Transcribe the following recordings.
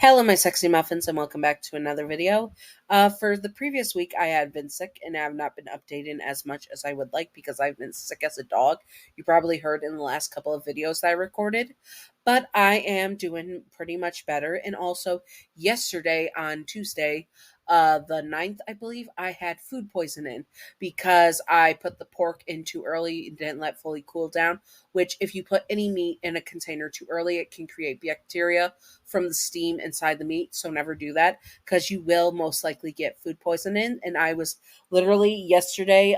Hello, my sexy muffins, and welcome back to another video. For the previous week, I had been sick and have not been updating as much as I would like because I've been sick as a dog. You probably heard in the last couple of videos that I recorded, but I am doing pretty much better. And also, yesterday on Tuesday, the 9th, I believe, I had food poisoning because I put the pork in too early and didn't let fully cool down, which if you put any meat in a container too early, it can create bacteria from the steam inside the meat. So never do that because you will most likely get food poisoning. And I was literally yesterday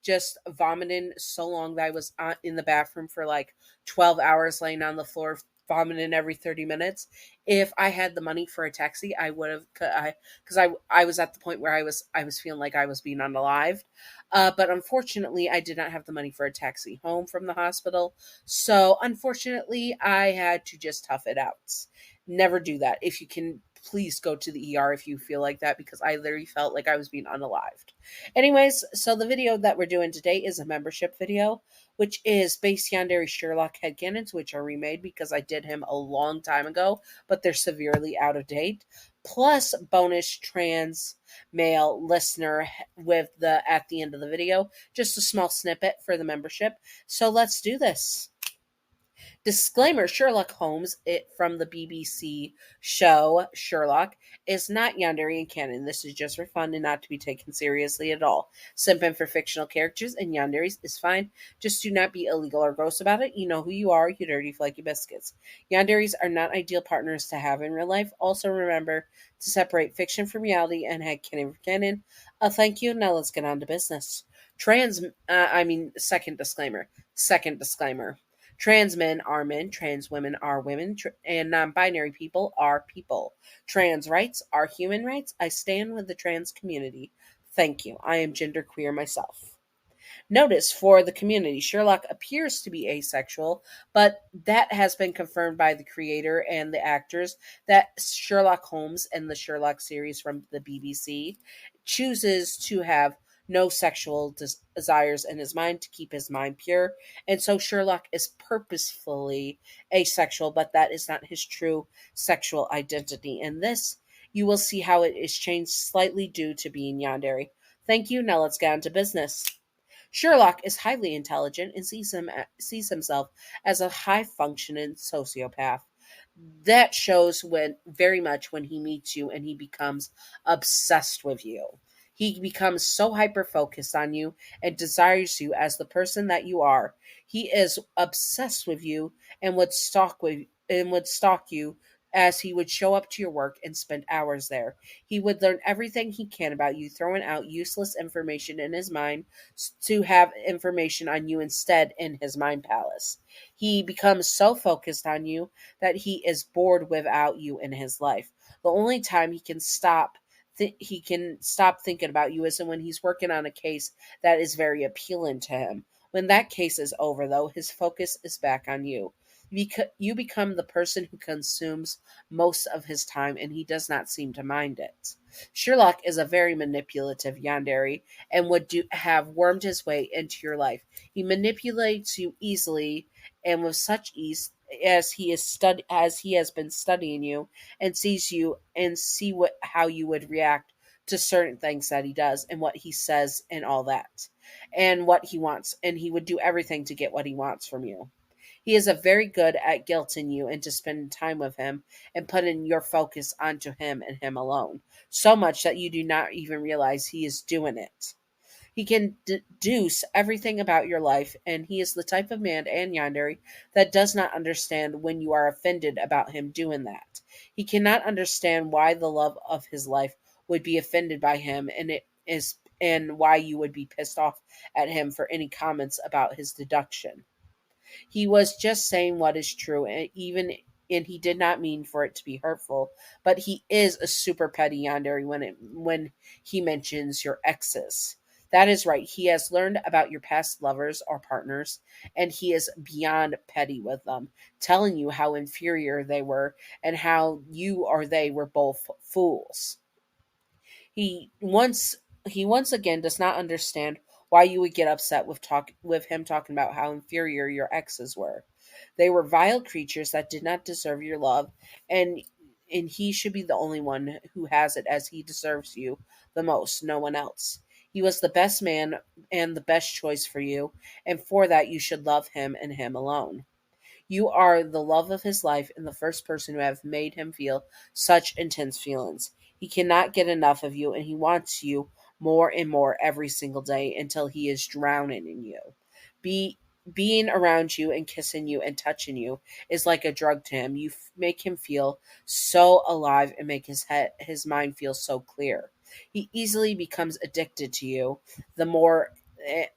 just vomiting so long that I was in the bathroom for like 12 hours laying on the floor vomiting every 30 minutes. If I had the money for a taxi, I would have, because I was at the point where I was feeling like I was being unalived. But unfortunately, I did not have the money for a taxi home from the hospital. So unfortunately, I had to just tough it out. Never do that. If you can, please go to the ER if you feel like that, because I literally felt like I was being unalived. Anyways, so the video that we're doing today is a membership video, which is base Yandere Sherlock headcanons, which are remade because I did him a long time ago, but they're severely out of date. Plus bonus trans male listener with the at the end of the video, just a small snippet for the membership. So let's do this. Disclaimer: Sherlock Holmes, it from the BBC show Sherlock, is not Yandere canon. This is just for fun and not to be taken seriously at all. Simping for fictional characters and Yandere's is fine. Just do not be illegal or gross about it. You know who you are, you dirty flaky biscuits. Yandere's are not ideal partners to have in real life. Also remember to separate fiction from reality and headcanon from canon. Thank you. Now let's get on to business. Second disclaimer. Second disclaimer. Trans men are men, trans women are women, and non binary people are people. Trans rights are human rights. I stand with the trans community. Thank you. I am genderqueer myself. Notice for the community, Sherlock appears to be asexual, but that has been confirmed by the creator and the actors that Sherlock Holmes and the Sherlock series from the BBC chooses to have no sexual desires in his mind to keep his mind pure. And so Sherlock is purposefully asexual, but that is not his true sexual identity. And this, you will see how it is changed slightly due to being Yandere. Thank you. Now let's get on to business. Sherlock is highly intelligent and sees himself as a high-functioning sociopath. That shows when very much when he meets you and he becomes obsessed with you. He becomes so hyper-focused on you and desires you as the person that you are. He is obsessed with you and would stalk you as he would show up to your work and spend hours there. He would learn everything he can about you, throwing out useless information in his mind to have information on you instead in his mind palace. He becomes so focused on you that he is bored without you in his life. The only time he can stop thinking about you is when he's working on a case that is very appealing to him. When that case is over, though, his focus is back on you. You become the person who consumes most of his time, and he does not seem to mind it. Sherlock is a very manipulative Yandere and would have wormed his way into your life. He manipulates you easily and with such ease as he has been studying you and sees you and see how you would react to certain things that he does and what he says and all that and what he wants, and he would do everything to get what he wants from you. He is a very good at guilting you into spending time with him and putting your focus onto him and him alone, so much that you do not even realize he is doing it. He can deduce everything about your life, and he is the type of man and Yandere that does not understand when you are offended about him doing that. He cannot understand why the love of his life would be offended by him, and why you would be pissed off at him for any comments about his deduction. He was just saying what is true, and he did not mean for it to be hurtful. But he is a super petty yandere when he mentions your exes. That is right. He has learned about your past lovers or partners, and he is beyond petty with them, telling you how inferior they were and how you or they were both fools. He once he once again does not understand why you would get upset with him talking about how inferior your exes were. They were vile creatures that did not deserve your love, and and he should be the only one who has it, as he deserves you the most, no one else. He was the best man and the best choice for you, and for that you should love him and him alone. You are the love of his life and the first person who have made him feel such intense feelings. He cannot get enough of you, and he wants you more and more every single day until he is drowning in you. Be Being around you and kissing you and touching you is like a drug to him. You make him feel so alive and make his mind feel so clear. He easily becomes addicted to you the more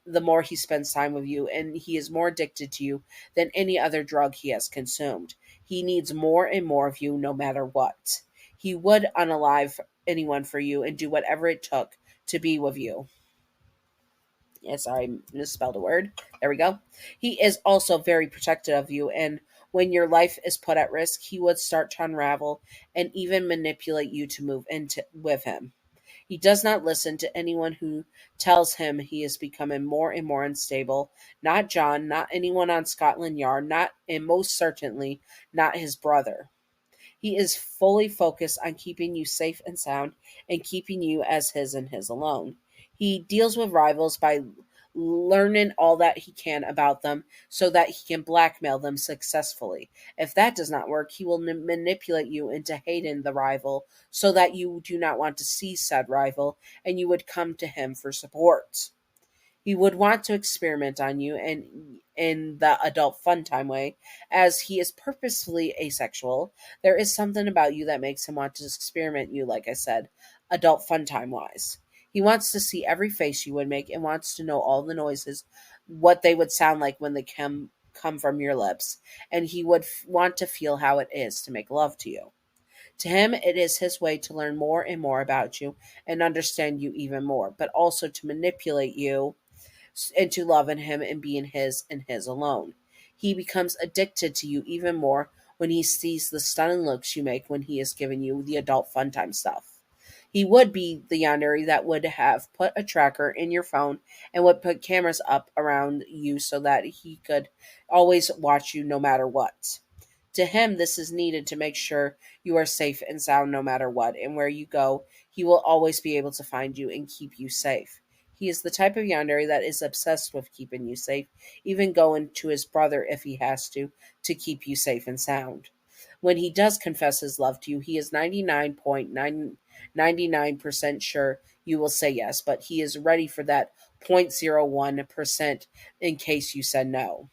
the more he spends time with you, and he is more addicted to you than any other drug he has consumed. He needs more and more of you no matter what. He would unalive anyone for you and do whatever it took to be with you. Yeah, sorry, misspelled a word. There we go. He is also very protective of you, and when your life is put at risk, he would start to unravel and even manipulate you to move into with him. He does not listen to anyone who tells him he is becoming more and more unstable. Not John, not anyone on Scotland Yard, not and most certainly not his brother. He is fully focused on keeping you safe and sound and keeping you as his and his alone. He deals with rivals by learning all that he can about them so that he can blackmail them successfully. If that does not work, he will manipulate you into hating the rival so that you do not want to see said rival and you would come to him for support. He would want to experiment on you and in the adult fun time way, as he is purposefully asexual. There is something about you that makes him want to experiment you, like I said, adult fun time wise. He wants to see every face you would make and wants to know all the noises, what they would sound like when they come from your lips, and he would want to feel how it is to make love to you. To him, it is his way to learn more and more about you and understand you even more, but also to manipulate you into loving him and being his and his alone. He becomes addicted to you even more when he sees the stunning looks you make when he is giving you the adult fun time stuff. He would be the Yandere that would have put a tracker in your phone and would put cameras up around you so that he could always watch you no matter what. To him, this is needed to make sure you are safe and sound no matter what, and where you go, he will always be able to find you and keep you safe. He is the type of yandere that is obsessed with keeping you safe, even going to his brother if he has to keep you safe and sound. When he does confess his love to you, he is 99.999% sure you will say yes, but he is ready for that 0.01% in case you said no.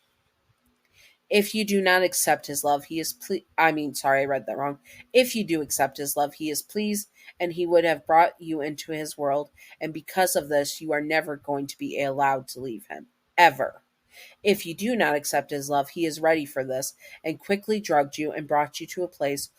If you do not accept his love, he is sorry, I read that wrong. If you do accept his love, he is pleased and he would have brought you into his world, and because of this, you are never going to be allowed to leave him. Ever. If you do not accept his love, he is ready for this and quickly drugged you and brought you to a place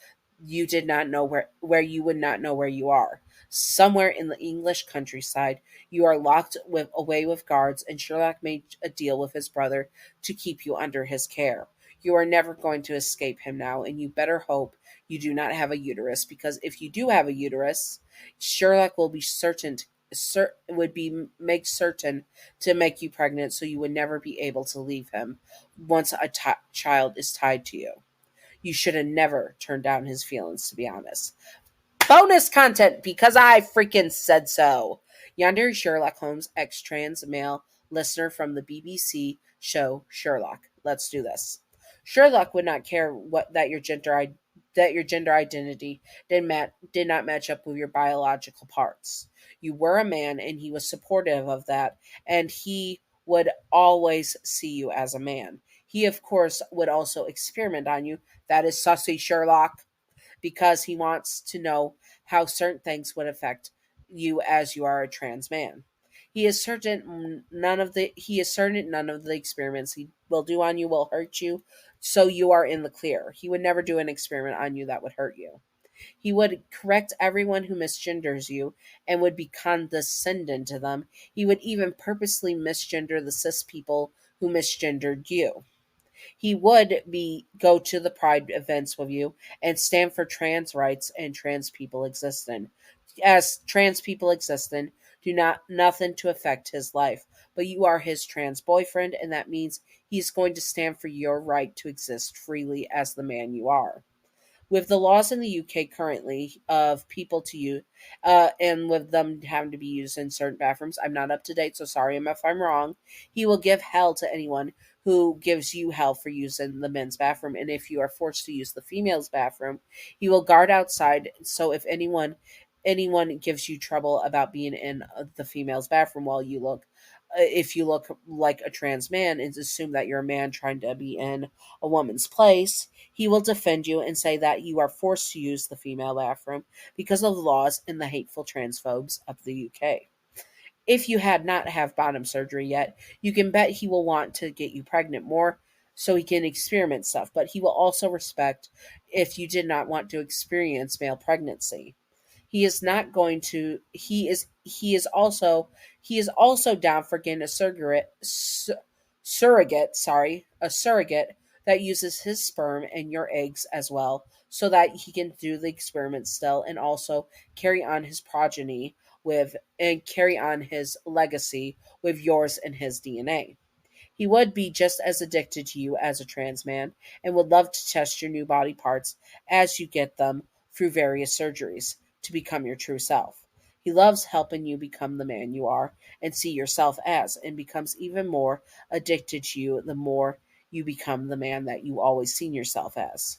you did not know where you would not know where you are. Somewhere in the English countryside, you are locked away with guards, and Sherlock made a deal with his brother to keep you under his care. You are never going to escape him now, and you better hope you do not have a uterus, because if you do have a uterus, Sherlock will be would be make certain to make you pregnant, so you would never be able to leave him once a child is tied to you. You should have never turned down his feelings, to be honest. Bonus content because I freaking said so. Yandere Sherlock Holmes, ex trans male listener from the BBC show Sherlock. Let's do this. Sherlock would not care what that your gender identity did not match up with your biological parts. You were a man, and he was supportive of that, and he would always see you as a man. He, of course, would also experiment on you. That is sussy, Sherlock, because he wants to know how certain things would affect you as you are a trans man. He is certain none of the experiments he will do on you will hurt you, so you are in the clear. He would never do an experiment on you that would hurt you. He would correct everyone who misgenders you and would be condescending to them. He would even purposely misgender the cis people who misgendered you. He would be go to the pride events with you and stand for trans rights and trans people existing. As trans people existing, do not nothing to affect his life, but you are his trans boyfriend, and that means he's going to stand for your right to exist freely as the man you are. With the laws in the UK currently of people to use, and with them having to be used in certain bathrooms, I'm not up to date, so sorry if I'm wrong. He will give hell to anyone who gives you hell for using the men's bathroom, and if you are forced to use the female's bathroom, he will guard outside. So if anyone gives you trouble about being in the female's bathroom while you look, if you look like a trans man and assume that you're a man trying to be in a woman's place, he will defend you and say that you are forced to use the female bathroom because of the laws and the hateful transphobes of the UK. If you had not have bottom surgery yet, you can bet he will want to get you pregnant more so he can experiment stuff, but he will also respect if you did not want to experience male pregnancy. He is not going to he is also down for getting a surrogate that uses his sperm and your eggs as well so that he can do the experiment still and also carry on his progeny with and carry on his legacy with yours and his DNA. He would be just as addicted to you as a trans man and would love to test your new body parts as you get them through various surgeries to become your true self. He loves helping you become the man you are and see yourself as, and becomes even more addicted to you the more you become the man that you always seen yourself as.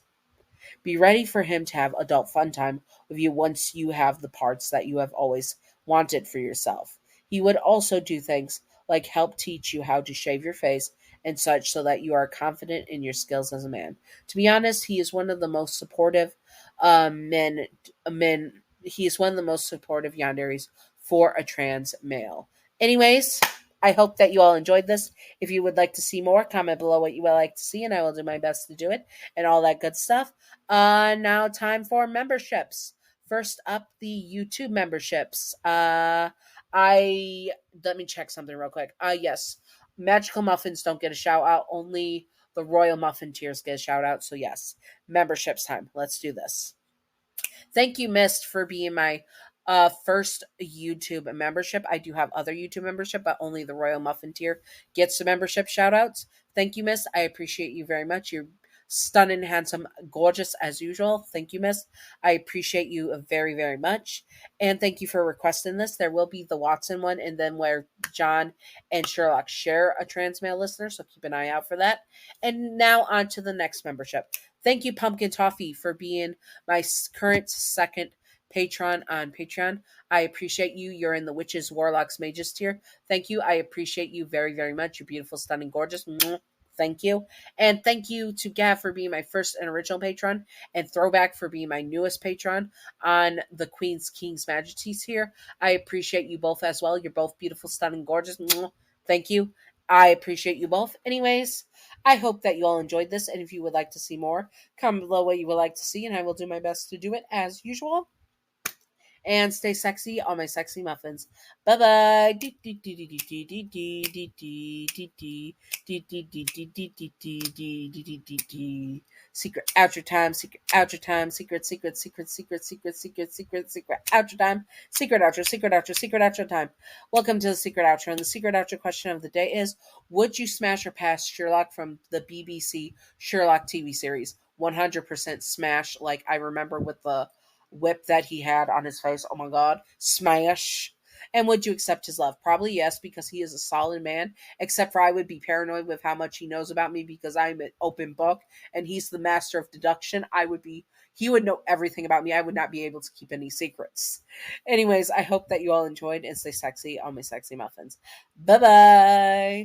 Be ready for him to have adult fun time with you once you have the parts that you have always wanted for yourself. He would also do things like help teach you how to shave your face and such so that you are confident in your skills as a man. To be honest, he is one of the most supportive men. He is one of the most supportive yanderes for a trans male. Anyways, I hope that you all enjoyed this. If you would like to see more, comment below what you would like to see, and I will do my best to do it and all that good stuff. Now time for memberships. First up, the YouTube memberships. I Let me check something real quick. Yes, Magical Muffins don't get a shout out. Only the Royal Muffin tiers get a shout out. So yes, memberships time. Let's do this. Thank you, Mist, for being my first YouTube membership. I do have other YouTube membership, but only the Royal Muffin tier gets the membership shoutouts. Thank you, Mist. I appreciate you very much. You're stunning, handsome, gorgeous as usual. Thank you, Miss. I appreciate you very, very much. And thank you for requesting this. There will be the Watson one, and then where John and Sherlock share a trans male listener, so keep an eye out for that. And now on to the next membership. Thank you, Pumpkin Toffee, for being my current second patron on Patreon. I appreciate you. You're in the Witches, Warlocks, Mages tier. Thank you. I appreciate you very, very much. You're beautiful, stunning, gorgeous. Thank you. And thank you to Gav for being my first and original patron, and Throwback for being my newest patron on the Queen's King's Majesties here. I appreciate you both as well. You're both beautiful, stunning, gorgeous. Thank you. I appreciate you both. Anyways, I hope that you all enjoyed this, and if you would like to see more, comment below what you would like to see, and I will do my best to do it as usual. And stay sexy, all my sexy muffins. Bye bye. Secret outro time. Secret outro time. Secret outro time. Secret outro time. Welcome to the secret outro. And the secret outro question of the day is: would you smash or pass Sherlock from the BBC Sherlock TV series? 100% smash. Like I remember with the whip that he had on his face. Oh my god. Smash. And would you accept his love? Probably yes, because he is a solid man. Except for I would be paranoid with how much he knows about me because I'm an open book and he's the master of deduction. He would know everything about me. I would not be able to keep any secrets. Anyways, I hope that you all enjoyed and stay sexy on my sexy muffins. Bye bye.